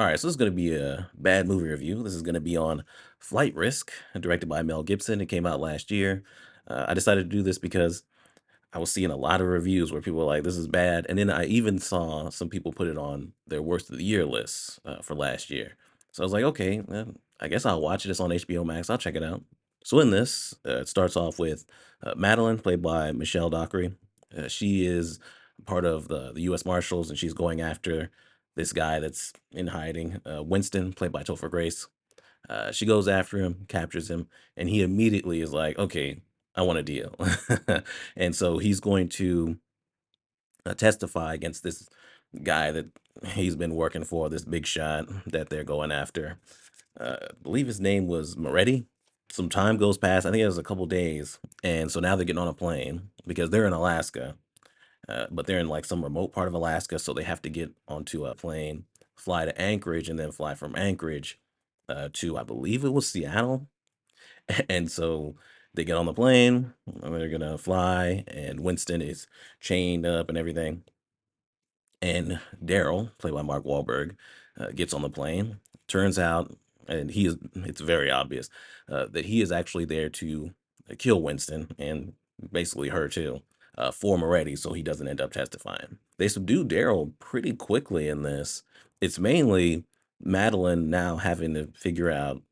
All right, so this is going to be a bad movie review. This is going to be on Flight Risk, directed by Mel Gibson. It came out last year. I decided to do this because I was seeing a lot of reviews where people were like, "This is bad," and then I even saw some people put it on their worst of the year lists for last year. So I was like, "Okay, I guess I'll watch it. It's on HBO Max. I'll check it out." So in this, it starts off with Madeline, played by Michelle Dockery. She is part of the U.S. Marshals, and she's going after this guy that's in hiding. Winston, played by Topher Grace. She goes after him, captures him, and he immediately is like, "Okay, I want a deal." And so he's going to testify against this guy that he's been working for, this big shot that they're going after. I believe his name was Moretti. Some time goes past. I think it was a couple days, and so now they're getting on a plane because they're in Alaska, but they're in like some remote part of Alaska, so they have to get onto a plane, fly to Anchorage, and then fly from Anchorage to, I believe it was Seattle. And so they get on the plane, and they're gonna fly, and Winston is chained up and everything. And Daryl, played by Mark Wahlberg, gets on the plane. Turns out, and it's very obvious that he is actually there to kill Winston and basically her too, for Moretti, so he doesn't end up testifying. They subdue Daryl pretty quickly in this. It's mainly Madeline now having to figure out,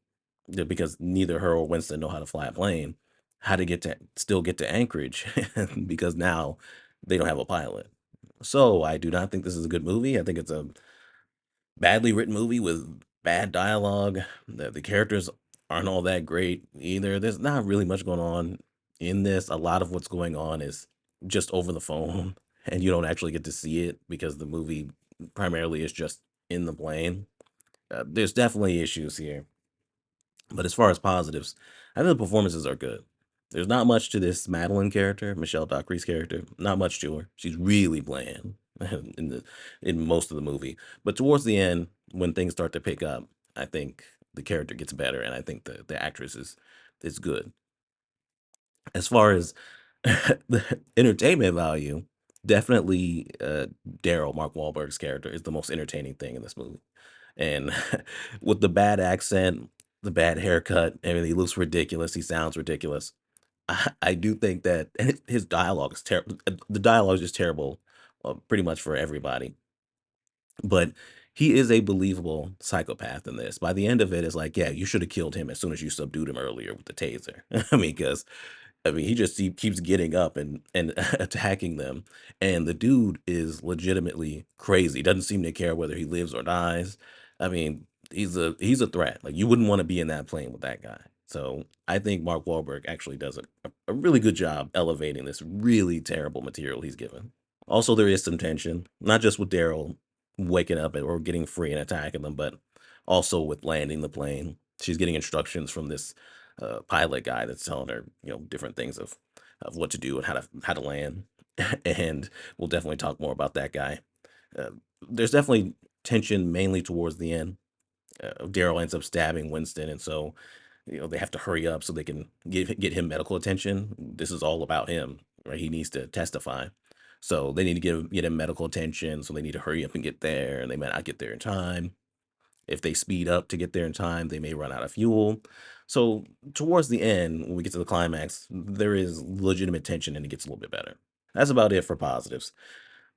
because neither her or Winston know how to fly a plane, how to still get to Anchorage because now they don't have a pilot. So I do not think this is a good movie. I think it's a badly written movie with bad dialogue. The characters aren't all that great either. There's not really much going on in this. A lot of what's going on is just over the phone, and you don't actually get to see it because the movie primarily is just in the plane. There's definitely issues here. But as far as positives, I think the performances are good. There's not much to this Madeline character, Michelle Dockery's character. Not much to her. She's really bland in most of the movie. But towards the end, when things start to pick up, I think the character gets better, and I think the actress is good. As far as the entertainment value, definitely Daryl, Mark Wahlberg's character, is the most entertaining thing in this movie. And with the bad accent, the bad haircut, everything, he looks ridiculous. He sounds ridiculous. I do think that and his dialogue is terrible. The dialogue is just terrible, pretty much for everybody. But he is a believable psychopath in this. By the end of it, it's like, yeah, you should have killed him as soon as you subdued him earlier with the taser. I mean, he just keeps getting up and attacking them, and the dude is legitimately crazy. Doesn't seem to care whether he lives or dies. I mean, he's a threat. Like you wouldn't want to be in that plane with that guy. So I think Mark Wahlberg actually does a really good job elevating this really terrible material he's given. Also, there is some tension, not just with Daryl waking up or getting free and attacking them, but also with landing the plane. She's getting instructions from this pilot guy that's telling her, different things of what to do and how to land. And we'll definitely talk more about that guy. Uh, there's definitely tension, mainly towards the end. Daryl ends up stabbing Winston, and so they have to hurry up so they can get him medical attention. This is all about him, right? He needs to testify, so they need to get him medical attention. So they need to hurry up and get there, and they might not get there in time. If they speed up to get there in time, they may run out of fuel. So towards the end, when we get to the climax, there is legitimate tension and it gets a little bit better. That's about it for positives.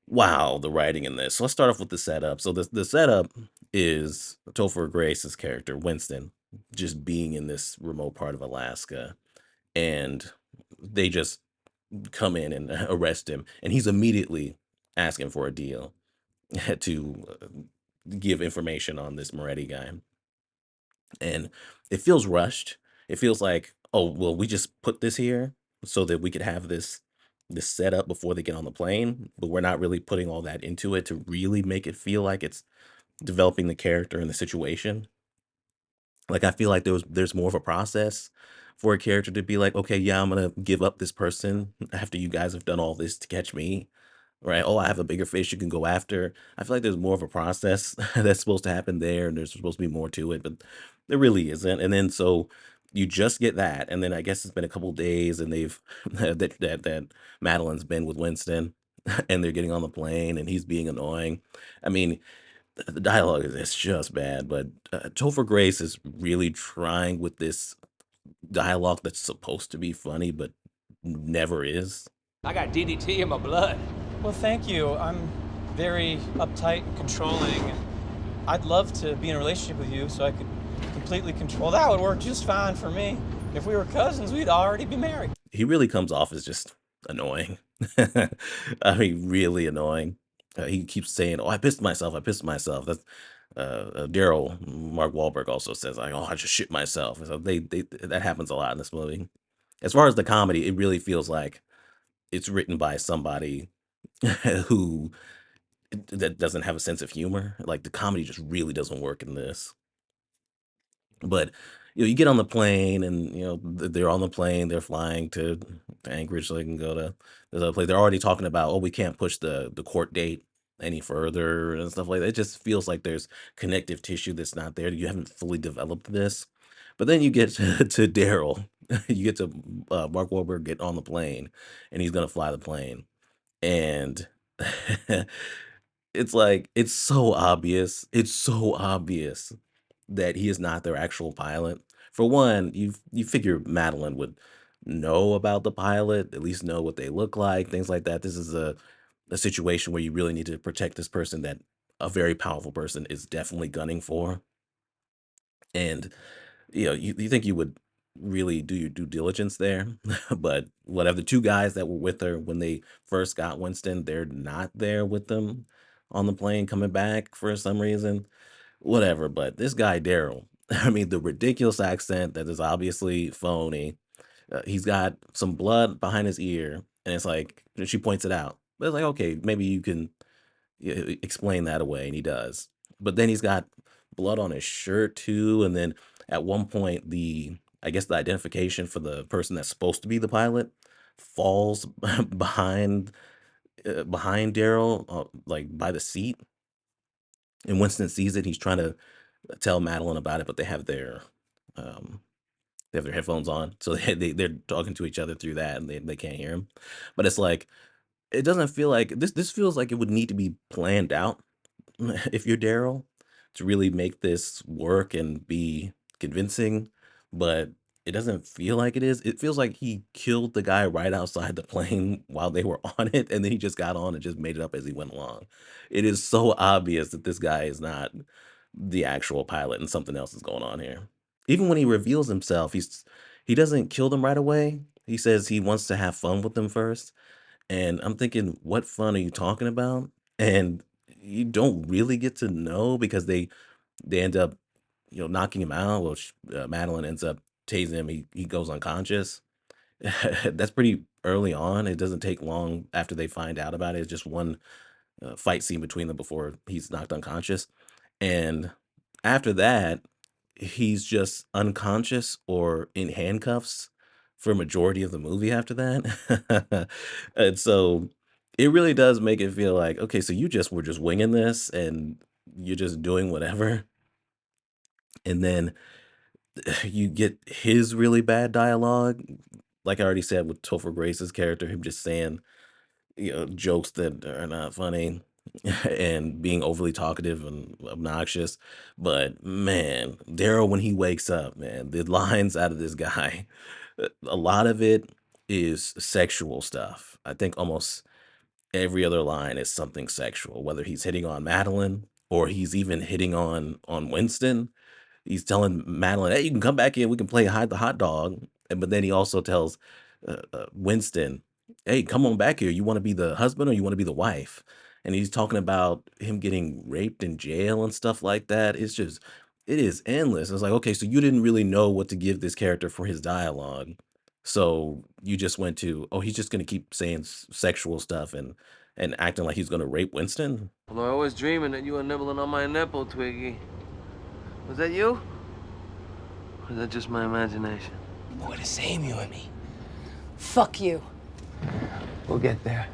Wow, the writing in this. So let's start off with the setup. So the setup is Topher Grace's character, Winston, just being in this remote part of Alaska, and they just come in and arrest him, and he's immediately asking for a deal to give information on this Moretti guy. And it feels rushed. It feels like, oh, well, we just put this here so that we could have this set up before they get on the plane, but we're not really putting all that into it to really make it feel like it's developing the character and the situation. Like I feel like there's more of a process for a character to be like, okay, yeah, I'm gonna give up this person after you guys have done all this to catch me. Right. Oh, I have a bigger fish you can go after. I feel like there's more of a process that's supposed to happen there, and there's supposed to be more to it, but there really isn't. And then so you just get that, and then I guess it's been a couple days, and they've that Madeline's been with Winston, and they're getting on the plane, and he's being annoying. I mean, The dialogue is it's just bad, but, Topher Grace is really trying with this dialogue that's supposed to be funny, but never is. I got DDT in my blood. Well, thank you. I'm very uptight and controlling. I'd love to be in a relationship with you so I could completely control. That would work just fine for me. If we were cousins, we'd already be married. He really comes off as just annoying. I mean, really annoying. He keeps saying, "Oh, I pissed myself. I pissed myself." That's Daryl. Mark Wahlberg also says, "Like, oh, I just shit myself." So they that happens a lot in this movie. As far as the comedy, it really feels like it's written by somebody who that doesn't have a sense of humor. Like the comedy just really doesn't work in this. But, you get on the plane and, they're on the plane, they're flying to Anchorage so they can go to this other place. They're already talking about, "Oh, we can't push the court date any further," and stuff like that. It just feels like there's connective tissue that's not there. You haven't fully developed this. But then you get to Daryl. You get to, Mark Wahlberg get on the plane, and he's gonna fly the plane, and it's like, it's so obvious that he is not their actual pilot. For one, you figure Madeline would know about the pilot, at least know what they look like, things like that. This is a situation where you really need to protect this person that a very powerful person is definitely gunning for. And you think you would really do your due diligence there, but whatever. The two guys that were with her when they first got Winston, they're not there with them on the plane coming back for some reason. Whatever, but this guy Daryl, I mean, the ridiculous accent that is obviously phony. He's got some blood behind his ear, and it's like she points it out. But it's like, okay, maybe you can explain that away, and he does. But then he's got blood on his shirt too, and then at one point, I guess the identification for the person that's supposed to be the pilot falls behind Daryl, like by the seat, and Winston sees it. He's trying to tell Madeline about it, but um, they have their headphones on, so they're talking to each other through that, and they can't hear him. But it's like it doesn't feel like this feels like it would need to be planned out if you're Daryl to really make this work and be convincing, but it doesn't feel like it is. It feels like he killed the guy right outside the plane while they were on it, and then he just got on and just made it up as he went along. It is so obvious that this guy is not the actual pilot and something else is going on here. Even when he reveals himself, he doesn't kill them right away. He says he wants to have fun with them first, and I'm thinking, what fun are you talking about? And you don't really get to know because they end up, knocking him out. Well, Madeline ends up tasing him. He goes unconscious. That's pretty early on. It doesn't take long after they find out about it. It's just one fight scene between them before he's knocked unconscious. And after that, he's just unconscious or in handcuffs for a majority of the movie after that. And so it really does make it feel like, okay, so you just were just winging this and you're just doing whatever. And then you get his really bad dialogue. Like I already said with Topher Grace's character, him just saying, jokes that are not funny and being overly talkative and obnoxious. But man, Daryl, when he wakes up, man, the lines out of this guy, a lot of it is sexual stuff. I think almost every other line is something sexual, whether he's hitting on Madeline or he's even hitting on Winston. He's telling Madeline, "Hey, you can come back in. We can play hide the hot dog." And but then he also tells Winston, "Hey, come on back here. You want to be the husband or you want to be the wife?" And he's talking about him getting raped in jail and stuff like that. It is endless. It's like, okay, so you didn't really know what to give this character for his dialogue. So you just went to, oh, he's just going to keep saying sexual stuff and acting like he's going to rape Winston. Although I was dreaming that you were nibbling on my nipple, Twiggy. Was that you? Or is that just my imagination? We're the same, you and me. Fuck you. We'll get there.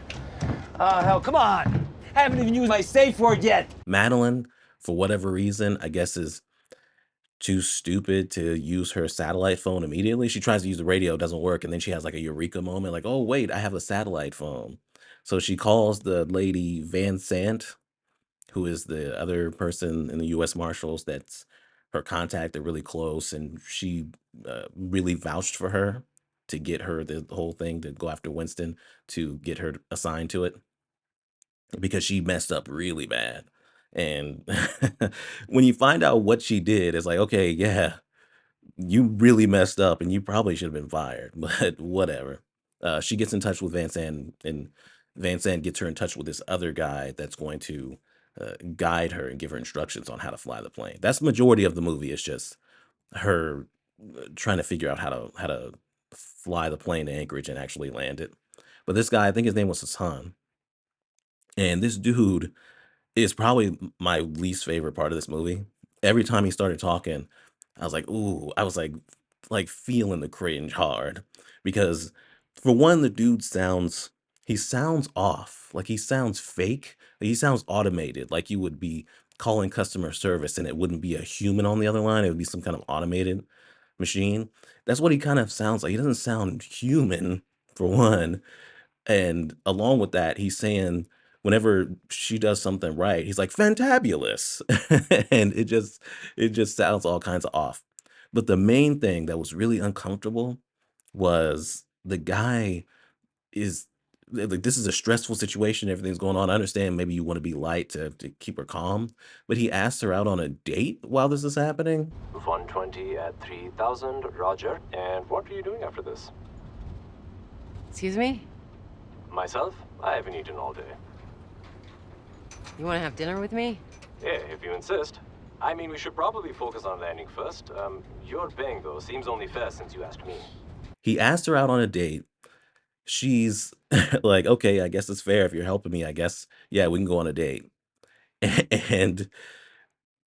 Oh, hell, come on. I haven't even used my safe word yet. Madeline, for whatever reason, I guess is too stupid to use her satellite phone immediately. She tries to use the radio, it doesn't work, and then she has like a eureka moment, like, "Oh wait, I have a satellite phone." So she calls the lady Van Sant, who is the other person in the U.S. Marshals that's her contact. They're really close, and she really vouched for her to get her the whole thing to go after Winston to get her assigned to it because she messed up really bad. And when you find out what she did, it's like, okay, yeah, you really messed up and you probably should have been fired, but whatever. She gets in touch with Van Sant, and Van Sant gets her in touch with this other guy that's going to guide her and give her instructions on how to fly the plane. That's the majority of the movie. It's just her trying to figure out how to fly the plane to Anchorage and actually land it. But this guy, I think his name was Hassan, and this dude is probably my least favorite part of this movie. Every time he started talking, I was like, "Ooh," I was like feeling the cringe hard because for one, the dude he sounds off. Like he sounds fake. He sounds automated. Like you would be calling customer service and it wouldn't be a human on the other line. It would be some kind of automated machine. That's what he kind of sounds like. He doesn't sound human for one. And along with that, he's saying whenever she does something right, he's like, "Fantabulous." And it just sounds all kinds of off. But the main thing that was really uncomfortable was the guy is like, this is a stressful situation, everything's going on. I understand maybe you wanna be light to keep her calm, but he asked her out on a date while this is happening? 120 at 3000, Roger. And what are you doing after this? Excuse me? Myself? I haven't eaten all day. You want to have dinner with me? Yeah, if you insist. I mean, we should probably focus on landing first. Your paying, though, seems only fair since you asked me. He asked her out on a date. She's like, "Okay, I guess it's fair if you're helping me, I guess, yeah, we can go on a date." And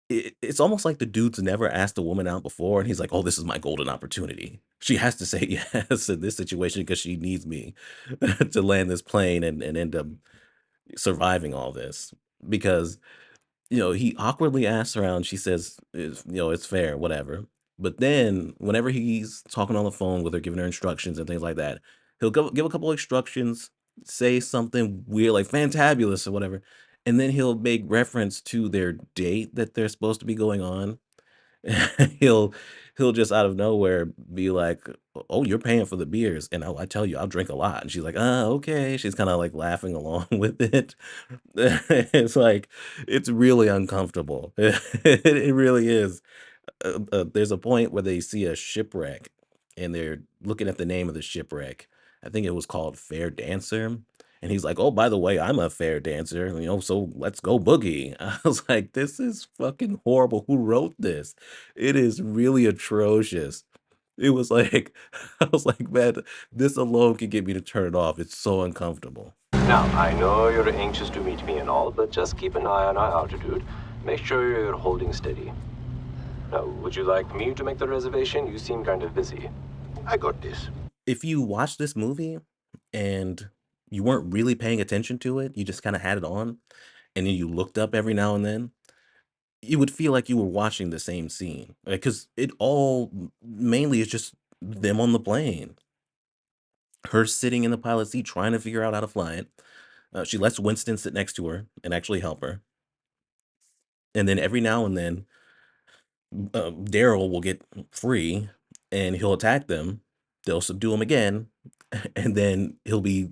it's almost like the dude's never asked a woman out before, and he's like, "Oh, this is my golden opportunity." She has to say yes in this situation because she needs me to land this plane and end up surviving all this. Because, he awkwardly asks her out, and she says, "It's fair, whatever." But then whenever he's talking on the phone with her, giving her instructions and things like that, he'll give a couple instructions, say something weird like "fantabulous" or whatever, and then he'll make reference to their date that they're supposed to be going on. He'll he'll just out of nowhere be like, "Oh, you're paying for the beers," and I tell you, I'll drink a lot, and she's like, okay." She's kinda, like, laughing along with it. It's like, it's really uncomfortable. It really is. There's a point where they see a shipwreck, and they're looking at the name of the shipwreck. I think it was called Fair Dancer, and he's like, "Oh, by the way, I'm a fair dancer, so let's go boogie." I was like, "This is fucking horrible. Who wrote this?" It is really atrocious. It was like I was like, "Man, this alone could get me to turn it off. It's so uncomfortable." Now, I know you're anxious to meet me and all, but just keep an eye on our altitude. Make sure you're holding steady. Now, would you like me to make the reservation? You seem kind of busy. I got this. If you watch this movie and you weren't really paying attention to it, you just kinda had it on, and then you looked up every now and then, you would feel like you were watching the same scene, because it all mainly is just them on the plane. Her sitting in the pilot seat trying to figure out how to fly it. She lets Winston sit next to her and actually help her, and then every now and then, Daryl will get free, and he'll attack them. They'll subdue him again, and then he'll be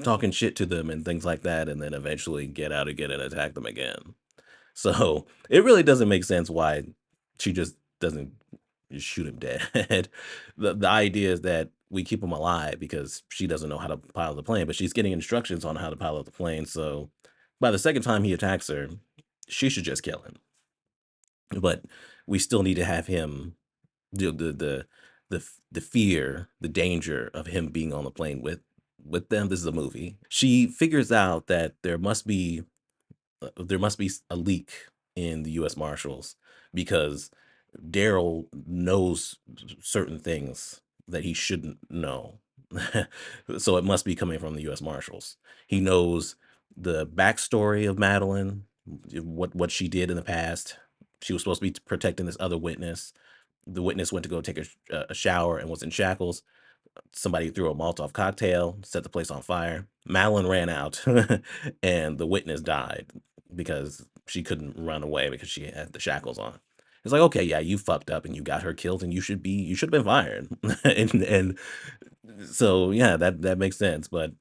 talking shit to them and things like that, and then eventually get out again and attack them again. So, it really doesn't make sense why she just doesn't just shoot him dead. The idea is that we keep him alive because she doesn't know how to pilot the plane, but she's getting instructions on how to pilot the plane, so by the second time he attacks her, she should just kill him. But we still need to have him the fear, the danger of him being on the plane with them. This is a movie. She figures out that there must be a leak in the U.S. Marshals because Daryl knows certain things that he shouldn't know. So it must be coming from the U.S. Marshals. He knows the backstory of Madeline, what she did in the past. She was supposed to be protecting this other witness. The witness went to go take a shower and was in shackles. Somebody threw a Molotov cocktail, set the place on fire. Madeline ran out, and the witness died. because she couldn't run away because she had the shackles on. It's like, okay, yeah, you fucked up and you got her killed, and you should have been fired. And so yeah, that makes sense. But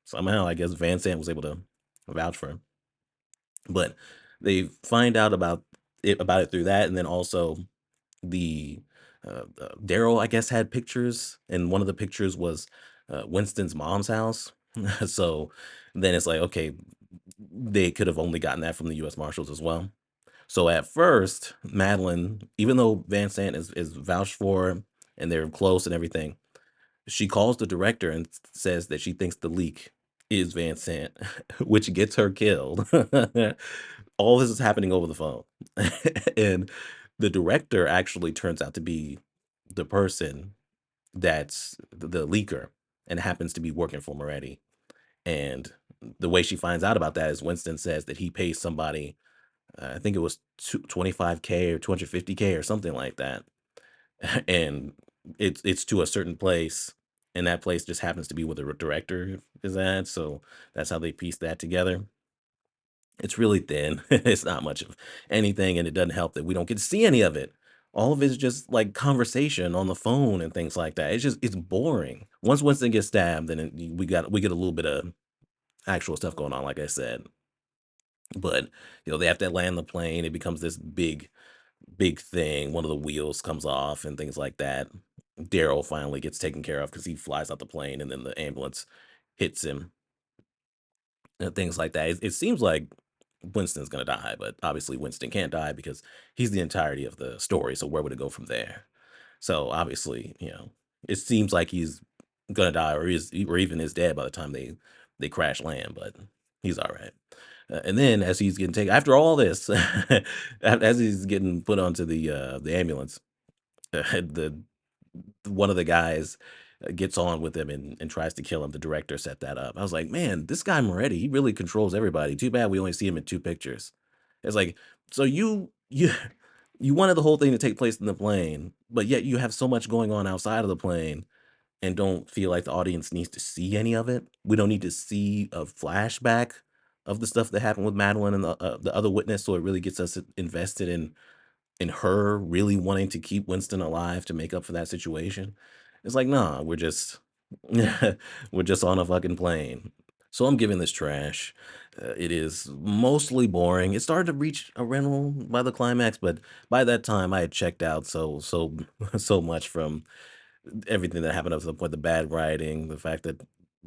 somehow, I guess Van Sant was able to vouch for him. But they find out about it through that, and then also the Daryl, I guess, had pictures, and one of the pictures was Winston's mom's house. So then it's like, okay, they could have only gotten that from the U.S. Marshals as well. So at first, Madeline, even though Van Sant is vouched for and they're close and everything, she calls the director and says that she thinks the leak is Van Sant, which gets her killed. All this is happening over the phone. And the director actually turns out to be the person that's the leaker and happens to be working for Moretti. And the way she finds out about that is Winston says that he pays somebody, I think it was 25K or 250K or something like that. And it's to a certain place, and that place just happens to be where the director is at. So that's how they piece that together. It's really thin. It's not much of anything, and it doesn't help that we don't get to see any of it. All of it is just like conversation on the phone and things like that. It's boring. Once Winston gets stabbed, then we get a little bit of actual stuff going on, like I said. But they have to land the plane. It becomes this big thing. One of the wheels comes off and things like that. Daryl finally gets taken care of because he flies out the plane, and then the ambulance hits him and things like that. It seems like Winston's gonna die, but obviously Winston can't die because he's the entirety of the story. So where would it go from there? So obviously, it seems like he's gonna die, or even is dead by the time they crash land. But he's all right. And then as he's getting taken, after all this, as he's getting put onto the ambulance, the one of the guys gets on with him and tries to kill him. The director set that up. I was like, man, this guy Moretti, he really controls everybody. Too bad we only see him in two pictures. It's like, so you wanted the whole thing to take place in the plane, but yet you have so much going on outside of the plane and don't feel like the audience needs to see any of it. We don't need to see a flashback of the stuff that happened with Madeline and the other witness, so it really gets us invested in her really wanting to keep Winston alive to make up for that situation. It's like, nah, we're just we're just on a fucking plane. So I'm giving this trash. It is mostly boring. It started to reach a rental by the climax, but by that time I had checked out so much from everything that happened up to the point, the bad writing, the fact that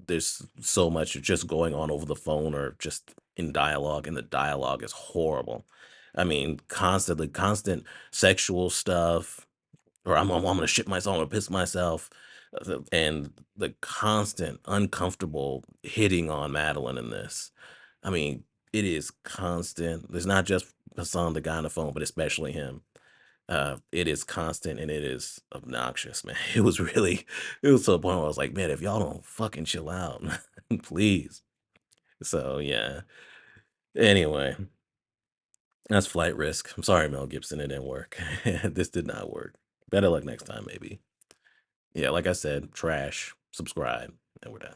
there's so much just going on over the phone or just in dialogue, and the dialogue is horrible. I mean, constant sexual stuff, or I'm gonna shit myself, I'm gonna piss myself, and the constant uncomfortable hitting on Madeline in this. I mean, it is constant. There's not just Hassan, the guy on the phone, but especially him. It is constant and it is obnoxious, man. It was to the point where I was like, man, if y'all don't fucking chill out, please. So yeah. Anyway, that's Flight Risk. I'm sorry, Mel Gibson, it didn't work. This did not work. Better luck next time, maybe. Yeah, like I said, trash. Subscribe, and we're done.